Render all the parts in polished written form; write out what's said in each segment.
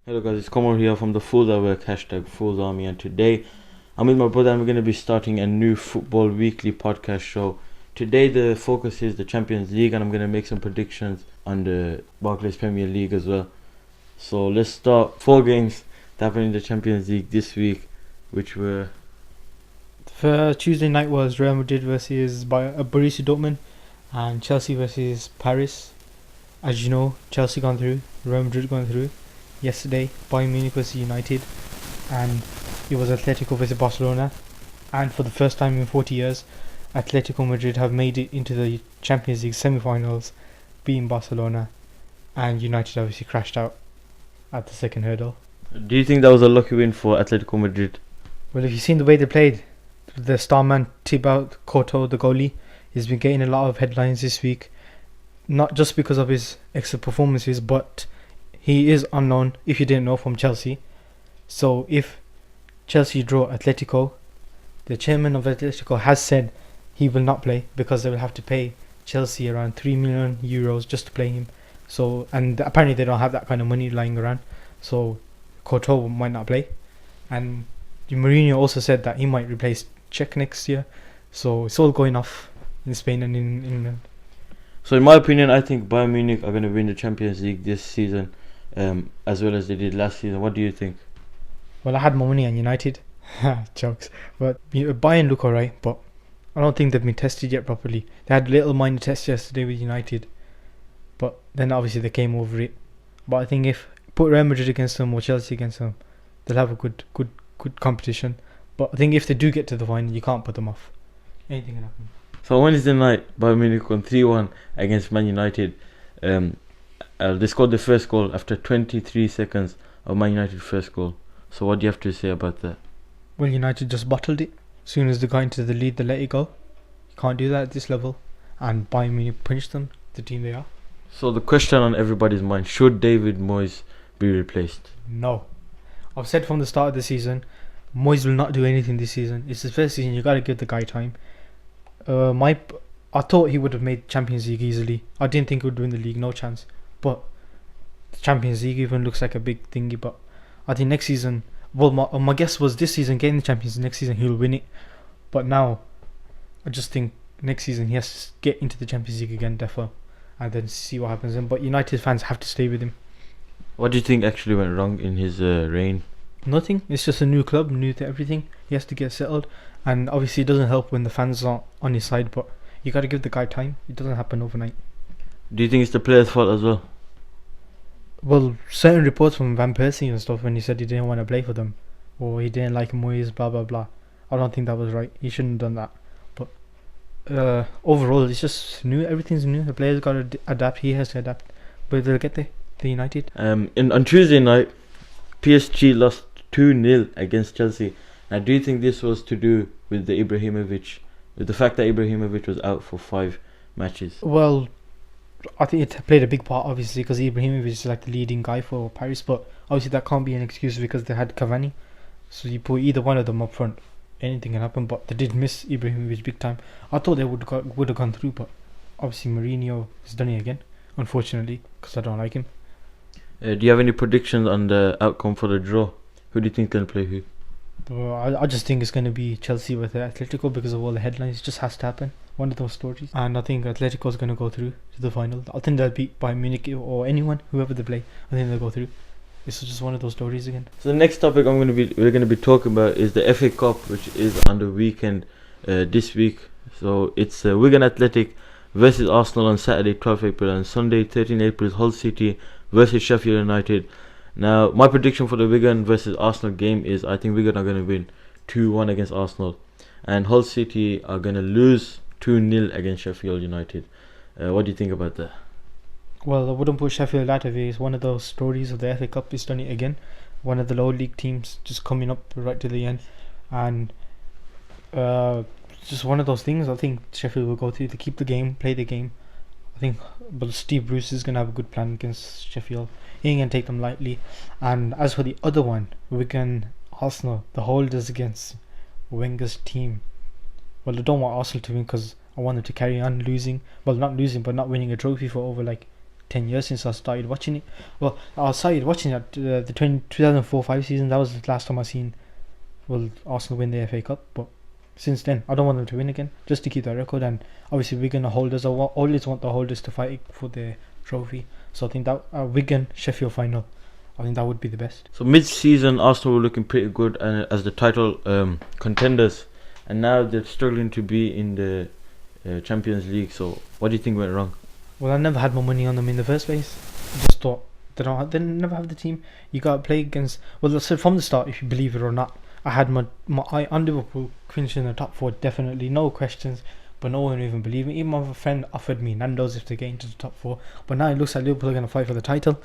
Hello guys, it's Komor here from the Fools at Work, hashtag Fools Army, and today I'm with my brother and we're going to be starting a new football weekly podcast show. Today the focus is the Champions League and I'm going to make some predictions on the Barclays Premier League as well. So let's start. 4 games that happened in the Champions League this week, which were... For Tuesday night was Real Madrid versus Borussia Dortmund and Chelsea versus Paris. As you know, Chelsea gone through, Real Madrid gone through. Yesterday, Bayern Munich versus United, and it was Atletico versus Barcelona. And for the first time in 40 years, Atletico Madrid have made it into the Champions League semi-finals, beating Barcelona, and United obviously crashed out at the second hurdle. Do you think that was a lucky win for Atletico Madrid? Well, if you've seen the way they played, the star man Thibaut Courtois, the goalie, has been getting a lot of headlines this week, not just because of his excellent performances, but he is unknown, if you didn't know, from Chelsea. So if Chelsea draw Atletico, the chairman of Atletico has said he will not play because they will have to pay Chelsea around 3 million euros just to play him. So, and apparently they don't have that kind of money lying around, so Courtois might not play. And Mourinho also said that he might replace Czech next year. So it's all going off in Spain and in England. So in my opinion, I think Bayern Munich are going to win the Champions League this season, as well as they did last season. What do you think? Well, I had more money on United. Jokes. But Bayern look alright, but I don't think they've been tested yet properly. They had a little minor test yesterday with United, but then obviously they came over it. But I think if put Real Madrid against them or Chelsea against them, they'll have a good competition. But I think if they do get to the final, you can't put them off. Anything can happen. So Wednesday night, Bayern Munich won 3-1 against Man United. They scored the first goal after 23 seconds of Man United's first goal. So what do you have to say about that? Well, United just bottled it. As soon as they got into the lead, they let it go. You can't do that at this level. And Bayern Munich punched them, the team they are. So the question on everybody's mind, should David Moyes be replaced? No. I've said from the start of the season, Moyes will not do anything this season. It's his first season, you got to give the guy time. I thought he would have made Champions League easily. I didn't think he would win the league, no chance. But the Champions League even looks like a big thingy. But I think next season, well, my guess was this season getting the Champions League, next season he'll win it. But now, I just think next season he has to get into the Champions League again, defo, and then see what happens. But United fans have to stay with him. What do you think actually went wrong in his reign? Nothing. It's just a new club, new to everything. He has to get settled, and obviously it doesn't help when the fans aren't on his side. But you got to give the guy time. It doesn't happen overnight. Do you think it's the players' fault as well? Well, certain reports from Van Persie and stuff when he said he didn't want to play for them, or he didn't like Moyes, blah blah blah. I don't think that was right. He shouldn't have done that. But overall, it's just new. Everything's new. The players got to adapt. He has to adapt. But they'll get there. The United. On Tuesday night, PSG lost 2-0 against Chelsea. Now, do you think this was to do with the with the fact that Ibrahimovic was out for 5 matches? Well, I think it played a big part, obviously, because Ibrahimovic is like the leading guy for Paris. But obviously, that can't be an excuse because they had Cavani. So you put either one of them up front, anything can happen. But they did miss Ibrahimovic big time. I thought they would have gone through, but obviously Mourinho has done it again, unfortunately, because I don't like him. Do you have any predictions on the outcome for the draw? Who do you think can play who? I just think it's going to be Chelsea with Atletico because of all the headlines. It just has to happen. One of those stories. And I think Atletico is going to go through to the final. I think they'll beat Bayern Munich or anyone, whoever they play. I think they'll go through. It's just one of those stories again. So the next topic we're going to be talking about is the FA Cup, which is on the weekend this week. So it's Wigan Athletic versus Arsenal on Saturday 12th April, and Sunday 13th April is Hull City versus Sheffield United. Now, my prediction for the Wigan versus Arsenal game is I think Wigan are going to win 2-1 against Arsenal, and Hull City are going to lose 2-0 against Sheffield United. What do you think about that? Well, I wouldn't put Sheffield out of it. It's one of those stories of the FA Cup. It's done it again. One of the lower league teams just coming up right to the end, and just one of those things. I think Sheffield will go through to keep the game, play the game. I think, but Steve Bruce is going to have a good plan against Sheffield. He ain't going to take them lightly. And as for the other one, Wigan Arsenal, the holders against Wenger's team. Well, I don't want Arsenal to win because I want them to carry on losing. Well, not losing, but not winning a trophy for over like 10 years since I started watching it. Well, I started watching it the 2004-5 season. That was the last time I seen Arsenal win the FA Cup. But since then, I don't want them to win again, just to keep that record. And obviously, Wigan are holders. Always want the holders to fight for the trophy. So I think that Wigan Sheffield final, I think that would be the best. So mid-season, Arsenal were looking pretty good as the title contenders, and now they're struggling to be in the Champions League. So what do you think went wrong? Well, I never had more money on them in the first place. I just thought they never have the team. You got to play against. Well, I said from the start, if you believe it or not, I had my eye on Liverpool finishing in the top four, definitely, no questions. But no one even believed me. Even my friend offered me Nando's if they get into the top four. But now it looks like Liverpool are going to fight for the title.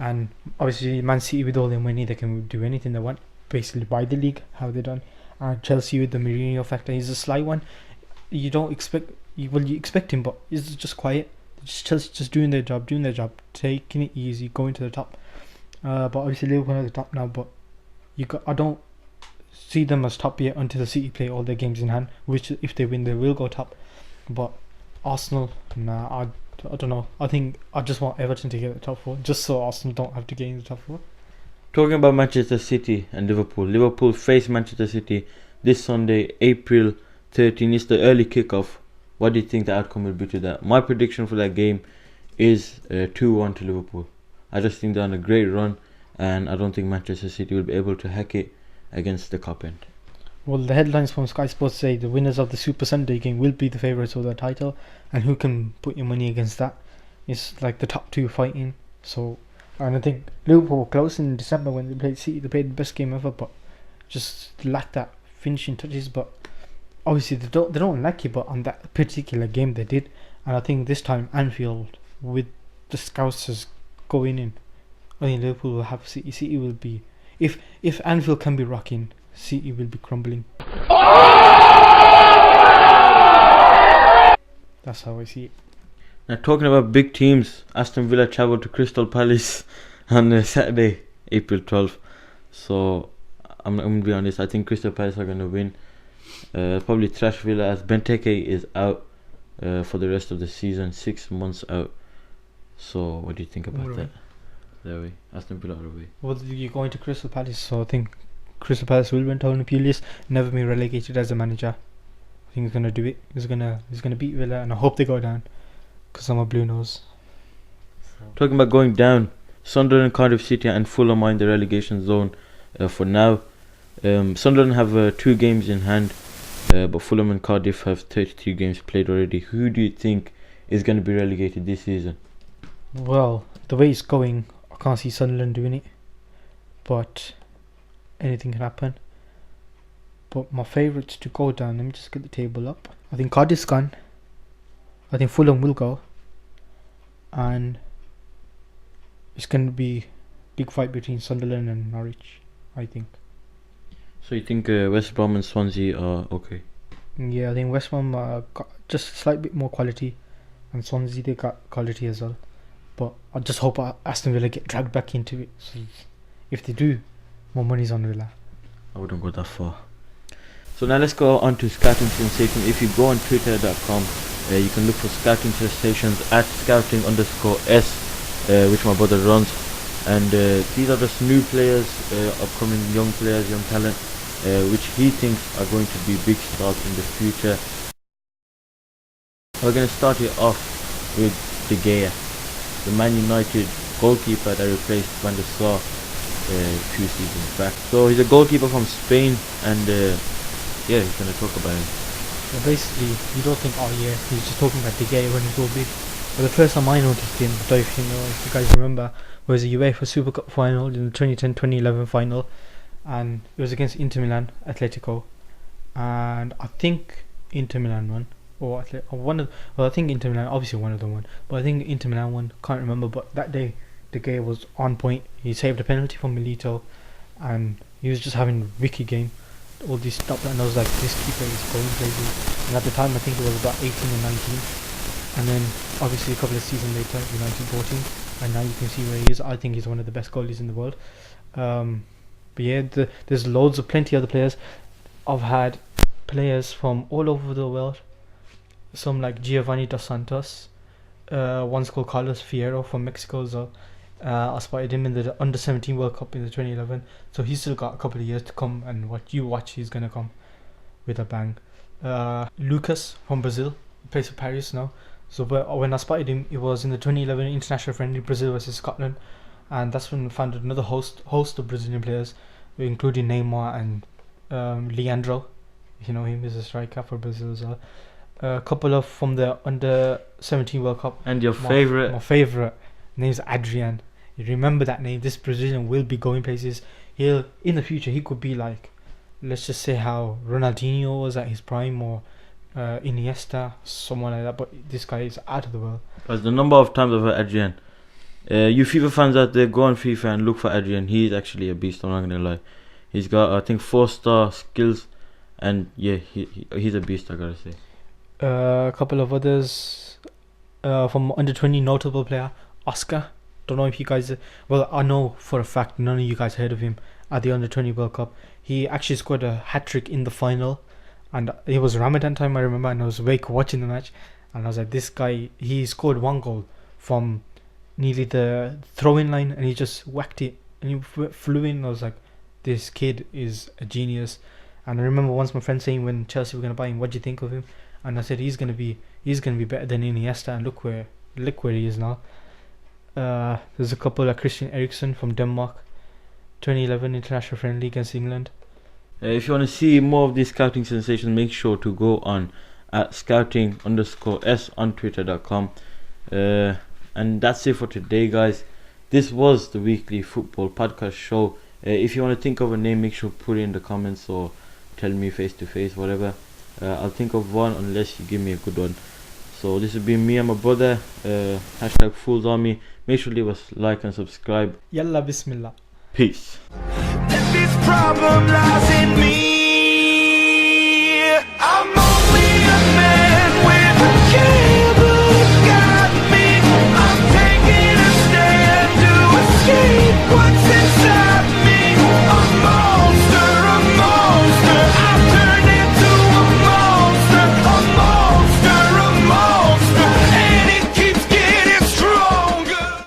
And obviously Man City, with all their money, they can do anything they want. Basically buy the league, how they done. And Chelsea with the Mourinho factor, he's a sly one. You don't expect, you expect him, but he's just quiet. Chelsea just doing their job, taking it easy, going to the top. But obviously Liverpool are at the top now. But I don't see them as top yet until the City play all their games in hand, which if they win they will go top. But Arsenal, nah, I don't know. I think I just want Everton to get the top four, just so Arsenal don't have to get in the top four. Talking about Manchester City and Liverpool face Manchester City this Sunday, April 13. It's the early kickoff. What do you think the outcome will be to that? My prediction for that game is 2-1 to Liverpool. I just think they're on a great run, and I don't think Manchester City will be able to hack it against the cup end. Well, the headlines from Sky Sports say the winners of the Super Sunday game will be the favourites for the title, and who can put your money against that? It's like the top two fighting. So, and I think Liverpool were close in December when they played City. They played the best game ever, but just lacked that finishing touches. But obviously they don't lack it, but on that particular game they did. And I think this time Anfield, with the Scousers going in, I think Liverpool will have City. City will be, if Anfield can be rocking, City will be crumbling. That's how I see it. Now, talking about big teams, Aston Villa travelled to Crystal Palace on Saturday, April 12th. So I'm going to be honest, I think Crystal Palace are going to win. Probably trash Villa, as Benteke is out for the rest of the season, 6 months out. So what do you think about that? Their way, Aston Villa are away. Well, you're going to Crystal Palace, so I think Crystal Palace will win. Tony Pulis never been relegated as a manager. I think he's gonna do it. He's gonna beat Villa, and I hope they go down, because I'm a blue nose. Talking about going down, Sunderland, Cardiff City and Fulham are in the relegation zone for now. Sunderland have 2 games in hand, but Fulham and Cardiff have 33 games played already. Who do you think is going to be relegated this season? Well, the way it's going, I can't see Sunderland doing it, but anything can happen. But my favourites to go down, let me just get the table up. I think Cardiff's gone. I think Fulham will go, and it's going to be big fight between Sunderland and Norwich, I think. So you think West Brom and Swansea are okay? Yeah, I think West Brom got just a slight bit more quality, and Swansea they got quality as well. But I just hope Aston Villa get dragged back into it. So if they do, more money's on Villa. I wouldn't go that far. So now let's go on to Scouting Sensation. If you go on twitter.com, you can look for Scouting Sensations at scouting_s, which my brother runs. And these are just new players, upcoming young players, young talent, which he thinks are going to be big stars in the future. We're going to start it off with De Gea, the Man United goalkeeper that replaced Van der Sar a few seasons back. So he's a goalkeeper from Spain, and yeah, he's going to talk about him. Well, basically, you don't think, oh yeah, he's just talking about De Gea when he's all big. But the first time I noticed him, I don't know if you guys remember, was the UEFA Super Cup final in the 2010-2011 final, and it was against Inter Milan, Atletico, and I think Inter Milan won, or I think Inter Milan, obviously one of them won, but I think Inter Milan won, can't remember. But that day, De Gea was on point. He saved a penalty from Milito, and he was just having a wicked game. All these stopped, and I was like, this keeper is going crazy. And at the time, I think it was about 18 and 19. And then, obviously, a couple of seasons later, United bought him, and now you can see where he is. I think he's one of the best goalies in the world. But yeah, there's plenty other players. I've had players from all over the world. Some like Giovanni Dos Santos, One's called Carlos Fierro from Mexico as well. I spotted him in the under 17 World Cup in the 2011. So he's still got a couple of years to come, and what you watch, he's gonna come with a bang. Lucas from Brazil plays for Paris now. So when I spotted him, it was in the 2011 international friendly Brazil versus Scotland, and that's when we found another host of Brazilian players, including Neymar and Leandro. You know him, is a striker for Brazil as well. A couple of from the under 17 World Cup. And your My favorite name's Adrian. You remember that name? This Brazilian will be going places. In the future, he could be like, let's just say how Ronaldinho was at his prime, or Iniesta, someone like that. But this guy is out of the world. As the number of times I've heard Adrian. You FIFA fans out there, go on FIFA and look for Adrian. He's actually a beast, I'm not gonna lie. He's got, I think, 4-star skills, and yeah, he's a beast, I gotta say. A couple of others from under 20 notable player, Oscar. Don't know if you guys, well, I know for a fact none of you guys heard of him at the under 20 World Cup. He actually scored a hat-trick in the final, and it was Ramadan time, I remember, and I was awake watching the match, and I was like, this guy, he scored one goal from nearly the throw-in line, and he just whacked it and he flew in. I was like, this kid is a genius. And I remember once my friend saying, when Chelsea were going to buy him, what do you think of him? And I said, he's gonna be better than Iniesta, and look where he is now. There's a couple like Christian Eriksen from Denmark, 2011 international friendly against England. If you want to see more of these scouting sensations, make sure to go on at scouting_s on twitter.com. And that's it for today, guys. This was the weekly football podcast show. If you want to think of a name, make sure to put it in the comments or tell me face to face, whatever. I'll think of one unless you give me a good one. So this has been me and my brother. Hashtag Fools Army. Make sure to leave us a like and subscribe. Yalla bismillah. Peace. This problem lies in me.